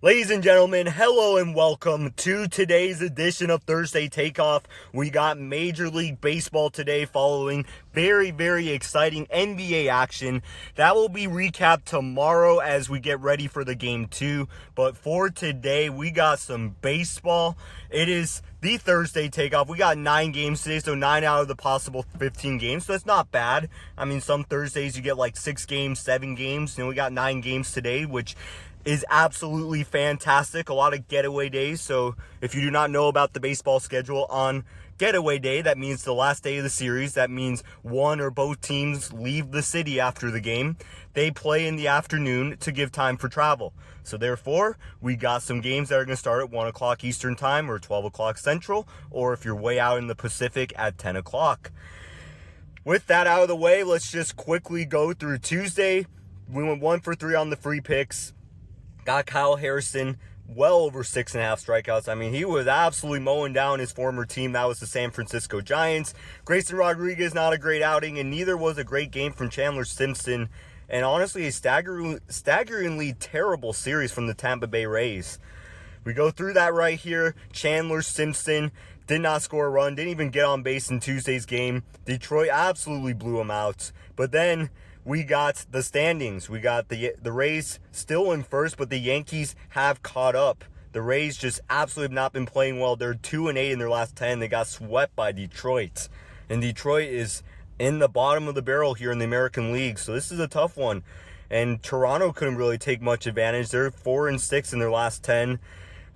Ladies and gentlemen, hello and welcome to today's edition of Thursday Takeoff. We got Major League Baseball today following very exciting NBA action. That will be recapped tomorrow as we get ready for the Game 2. But for today, we got some baseball. It is the Thursday Takeoff. We got 9 games today, so 9 out of the possible 15 games. So that's not bad. I mean, some Thursdays you get like 6 games, 7 games. We got 9 games today, which is absolutely fantastic. A lot of getaway days. So if you do not know about the baseball schedule, on getaway day, that means the last day of the series. That means one or both teams leave the city after the game. They play in the afternoon to give time for travel. So therefore, we got some games that are going to start at 1 o'clock Eastern time or 12 o'clock Central, or if you're way out in the Pacific, at 10 o'clock. With that out of the way, let's just quickly go through Tuesday. We went 1 for 3 on the free picks. Got Kyle Harrison, well over 6.5 strikeouts. I mean, he was absolutely mowing down his former team. That was the San Francisco Giants. Grayson Rodriguez, not a great outing, and neither was a great game from Chandler Simpson. And honestly, a staggeringly terrible series from the Tampa Bay Rays. We go through that right here. Chandler Simpson did not score a run, didn't even get on base in Tuesday's game. Detroit absolutely blew him out. But then we got the standings. We got the Rays still in first, but the Yankees have caught up. The Rays just absolutely have not been playing well. They're 2-8 in their last 10. They got swept by Detroit. And Detroit is in the bottom of the barrel here in the American League. So this is a tough one. And Toronto couldn't really take much advantage. They're 4-6 in their last 10.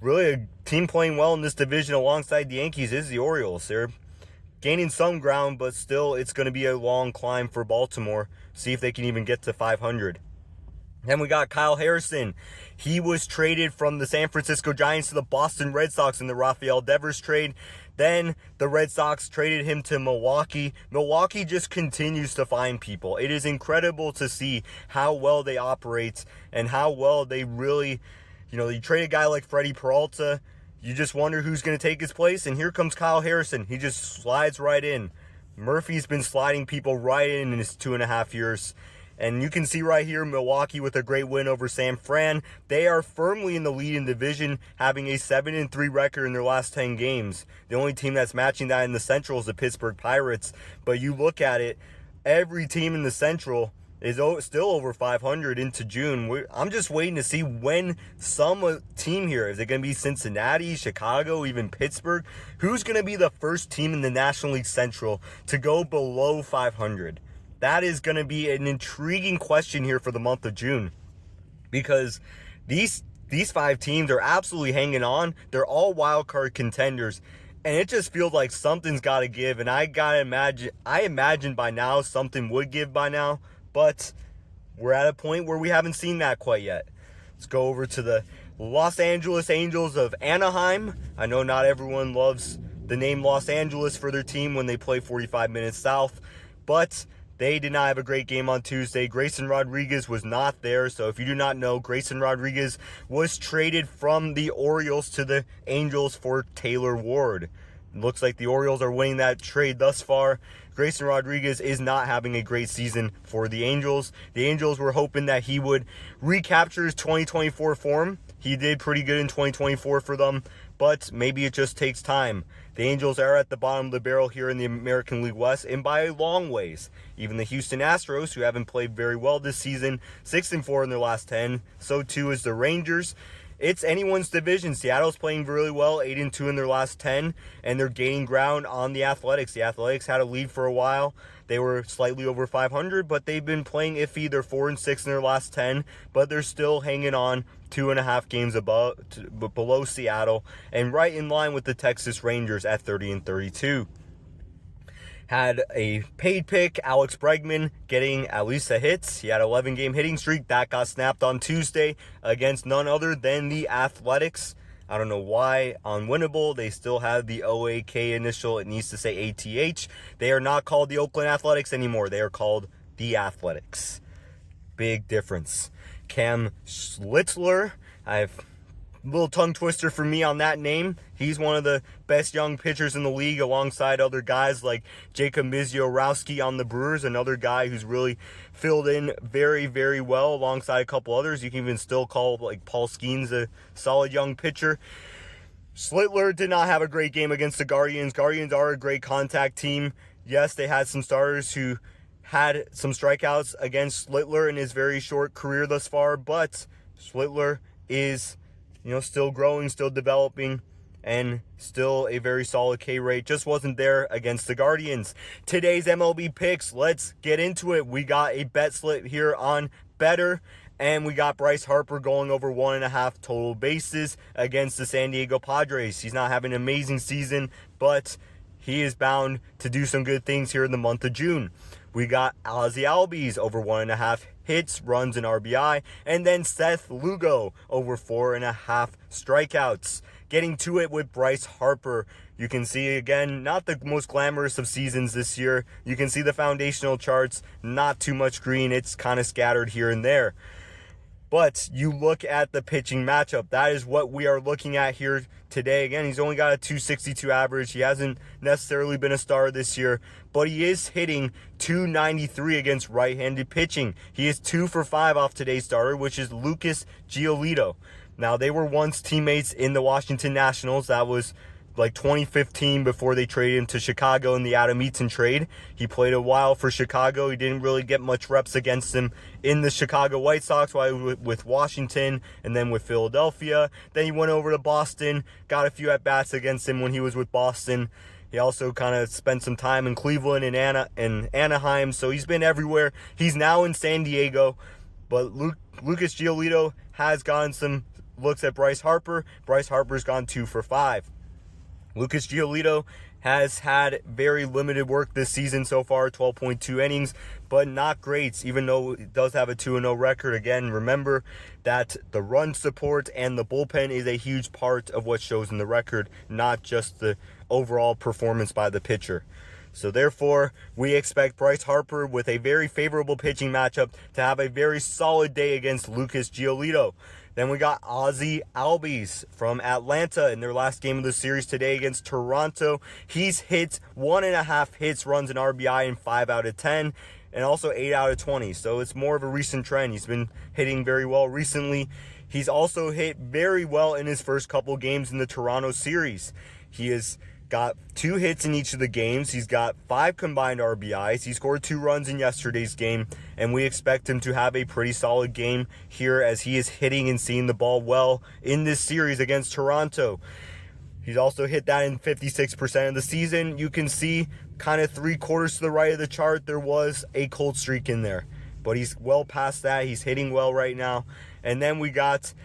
Really a team playing well in this division alongside the Yankees is the Orioles. They're gaining some ground, but still it's going to be a long climb for Baltimore. See if they can even get to 500. Then we got Kyle Harrison. He was traded from the San Francisco Giants to the Boston Red Sox in the Rafael Devers trade. Then the Red Sox traded him to Milwaukee. Milwaukee just continues to find people. It is incredible to see how well they operate and how well they really, you trade a guy like Freddie Peralta. You just wonder who's going to take his place. And here comes Kyle Harrison. He just slides right in. Murphy's been sliding people right in his 2.5 years. And you can see right here, Milwaukee with a great win over San Fran. They are firmly in the lead in division, having a 7-3 record in their last 10 games. The only team that's matching that in the Central is the Pittsburgh Pirates. But you look at it, every team in the Central is still over 500 into June. I'm just waiting to see when some team here, is it going to be Cincinnati, Chicago, even Pittsburgh? Who's going to be the first team in the National League Central to go below 500? That is going to be an intriguing question here for the month of June, because these 5 teams are absolutely hanging on. They're all wild card contenders. And it just feels like something's got to give. And I imagine by now something would give by now. But we're at a point where we haven't seen that quite yet. Let's go over to the Los Angeles Angels of Anaheim. I know not everyone loves the name Los Angeles for their team when they play 45 minutes south, but they did not have a great game on Tuesday. Grayson Rodriguez was not there. So if you do not know, Grayson Rodriguez was traded from the Orioles to the Angels for Taylor Ward. It looks like the Orioles are winning that trade thus far. Grayson Rodriguez is not having a great season for the Angels. The Angels were hoping that he would recapture his 2024 form. He did pretty good in 2024 for them, but maybe it just takes time. The Angels are at the bottom of the barrel here in the American League West, and by a long ways. Even the Houston Astros, who haven't played very well this season, 6-4 in their last 10. So too is the Rangers. It's anyone's division. Seattle's playing really well, 8-2 in their last 10, and they're gaining ground on the Athletics. The Athletics had a lead for a while. They were slightly over 500, but they've been playing iffy. They're 4-6 in their last 10, but they're still hanging on 2.5 games below Seattle, and right in line with the Texas Rangers at 30-32. Had a paid pick, Alex Bregman, getting at least a hit. He had an 11-game hitting streak. That got snapped on Tuesday against none other than the Athletics. I don't know why on Winible they still have the OAK initial. It needs to say ATH. They are not called the Oakland Athletics anymore. They are called the Athletics. Big difference. Cam Schlitzler, I've Little tongue twister for me on that name. He's one of the best young pitchers in the league alongside other guys like Jacob Misiorowski on the Brewers, another guy who's really filled in very, very well alongside a couple others. You can even still call like Paul Skeens a solid young pitcher. Slittler did not have a great game against the Guardians. Guardians are a great contact team. Yes, they had some starters who had some strikeouts against Slittler in his very short career thus far, but Slittler is still growing, still developing, and still a very solid K rate. Just wasn't there against the Guardians. Today's MLB picks, let's get into it. We got a bet slip here on Betr, and we got Bryce Harper going over 1.5 total bases against the San Diego Padres. He's not having an amazing season, but he is bound to do some good things here in the month of June. We got Ozzie Albies over 1.5 hits, runs, and RBI. And then Seth Lugo over 4.5 strikeouts. Getting to it with Bryce Harper. You can see, again, not the most glamorous of seasons this year. You can see the foundational charts, not too much green. It's kind of scattered here and there. But you look at the pitching matchup. That is what we are looking at here today. Again, he's only got a 262 average. He hasn't necessarily been a star this year, but he is hitting 293 against right-handed pitching. He is 2 for 5 off today's starter, which is Lucas Giolito. Now, they were once teammates in the Washington Nationals. That was like 2015 before they traded him to Chicago in the Adam Eaton trade. He played a while for Chicago. He didn't really get much reps against him in the Chicago White Sox while he was with Washington and then with Philadelphia. Then he went over to Boston, got a few at-bats against him when he was with Boston. He also kind of spent some time in Cleveland and Anaheim, so he's been everywhere. He's now in San Diego, but Lucas Giolito has gotten some looks at Bryce Harper. Bryce Harper's gone 2 for 5. Lucas Giolito has had very limited work this season so far, 12.2 innings, but not great, even though it does have a 2-0 record. Again, remember that the run support and the bullpen is a huge part of what shows in the record, not just the overall performance by the pitcher. So therefore, we expect Bryce Harper, with a very favorable pitching matchup, to have a very solid day against Lucas Giolito. Then we got Ozzie Albies from Atlanta in their last game of the series today against Toronto. He's hit 1.5 hits, runs, and RBI in 5 out of 10, and also 8 out of 20. So it's more of a recent trend. He's been hitting very well recently. He's also hit very well in his first couple games in the Toronto series. He has got 2 hits in each of the games. He's got 5 combined RBIs. He scored 2 runs in yesterday's game, and we expect him to have a pretty solid game here as he is hitting and seeing the ball well in this series against Toronto. He's also hit that in 56% of the season. You can see kind of 3/4 to the right of the chart, there was a cold streak in there, but he's well past that. He's hitting well right now. And then we got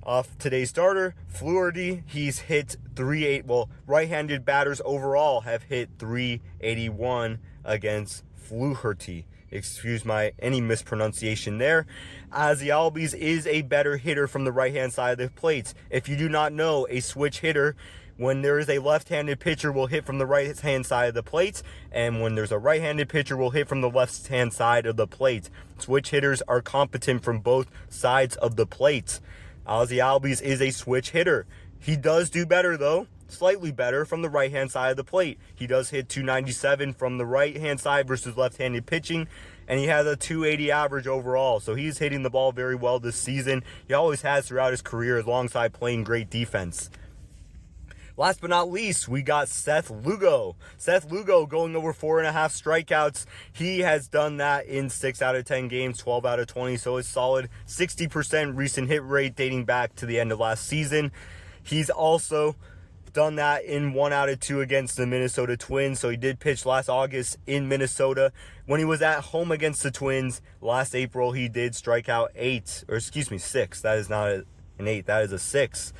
off today's starter, Fluharty. He's hit 380. Well, right-handed batters overall have hit 381 against Fluharty. Excuse any mispronunciation there. Ozzie Albies is a better hitter from the right-hand side of the plate. If you do not know, a switch hitter, when there is a left-handed pitcher, will hit from the right-hand side of the plate, and when there's a right-handed pitcher, will hit from the left-hand side of the plate. Switch hitters are competent from both sides of the plate. Ozzie Albies is a switch hitter. He does do better, though, slightly better from the right-hand side of the plate. He does hit 297 from the right-hand side versus left-handed pitching, and he has a 280 average overall. So he's hitting the ball very well this season. He always has throughout his career, alongside playing great defense. Last but not least, we got Seth Lugo. Seth Lugo going over 4.5 strikeouts. He has done that in 6 out of 10 games, 12 out of 20. So it's solid 60% recent hit rate dating back to the end of last season. He's also done that in 1 out of 2 against the Minnesota Twins. So he did pitch last August in Minnesota. When he was at home against the Twins last April, he did strike out 6. That is not an 8, that is a 6.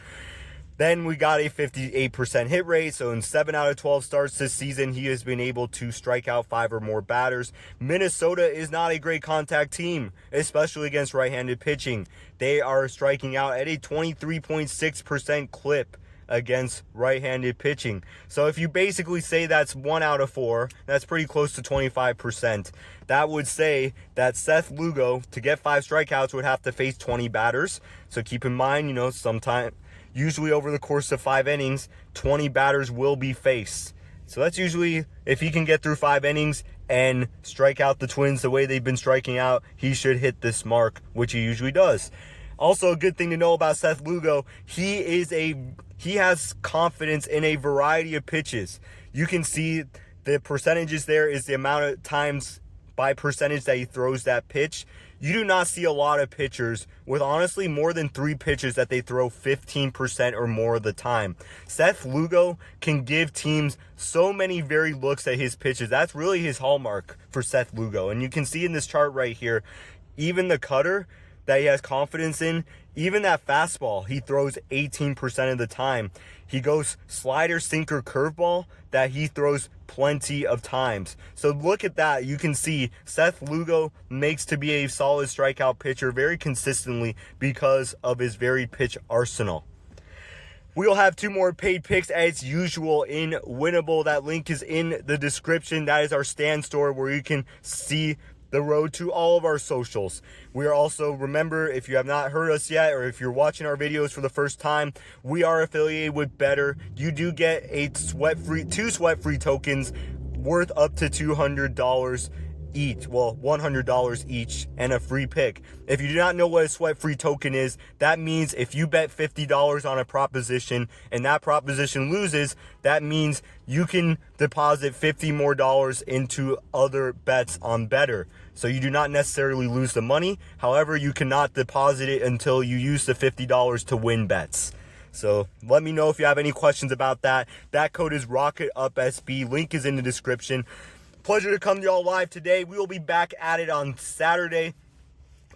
Then we got a 58% hit rate, so in 7 out of 12 starts this season, he has been able to strike out 5 or more batters. Minnesota is not a great contact team, especially against right-handed pitching. They are striking out at a 23.6% clip against right-handed pitching. So if you basically say that's 1 out of 4, that's pretty close to 25%. That would say that Seth Lugo, to get 5 strikeouts, would have to face 20 batters. So keep in mind, usually over the course of 5 innings, 20 batters will be faced. So that's usually, if he can get through 5 innings and strike out the Twins the way they've been striking out, he should hit this mark, which he usually does. Also, a good thing to know about Seth Lugo, he has confidence in a variety of pitches. You can see the percentages there is the amount of times by percentage that he throws that pitch. You do not see a lot of pitchers with honestly more than 3 pitches that they throw 15% or more of the time. Seth Lugo can give teams so many varied looks at his pitches. That's really his hallmark for Seth Lugo. And you can see in this chart right here, even the cutter that he has confidence in, even that fastball, he throws 18% of the time. He goes slider, sinker, curveball that he throws plenty of times. So look at that. You can see Seth Lugo makes to be a solid strikeout pitcher very consistently because of his varied pitch arsenal. We'll have 2 more paid picks as usual in Winible. That link is in the description. That is our stand store where you can see the road to all of our socials. We are also, remember, if you have not heard us yet, or if you're watching our videos for the first time, we are affiliated with Betr. You do get 2 sweat-free tokens worth up to $200 each, well, $100 each, and a free pick. If you do not know what a sweat-free token is, that means if you bet $50 on a proposition and that proposition loses, that means you can deposit $50 more into other bets on Betr. So you do not necessarily lose the money. However, you cannot deposit it until you use the $50 to win bets. So let me know if you have any questions about that. That code is ROCKETUPSB. Link is in the description. Pleasure to come to y'all live today. We will be back at it on Saturday.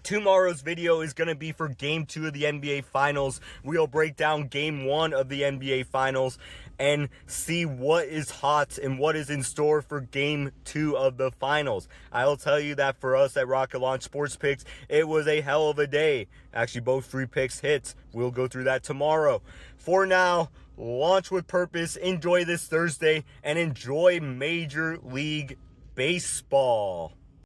Tomorrow's video is going to be for Game 2 of the NBA Finals. We'll break down Game 1 of the NBA Finals and see what is hot and what is in store for Game 2 of the Finals. I will tell you that for us at Rocket Launch Sports Picks, it was a hell of a day. Actually, both free picks hit. We'll go through that tomorrow. For now, launch with purpose. Enjoy this Thursday and enjoy Major League Baseball.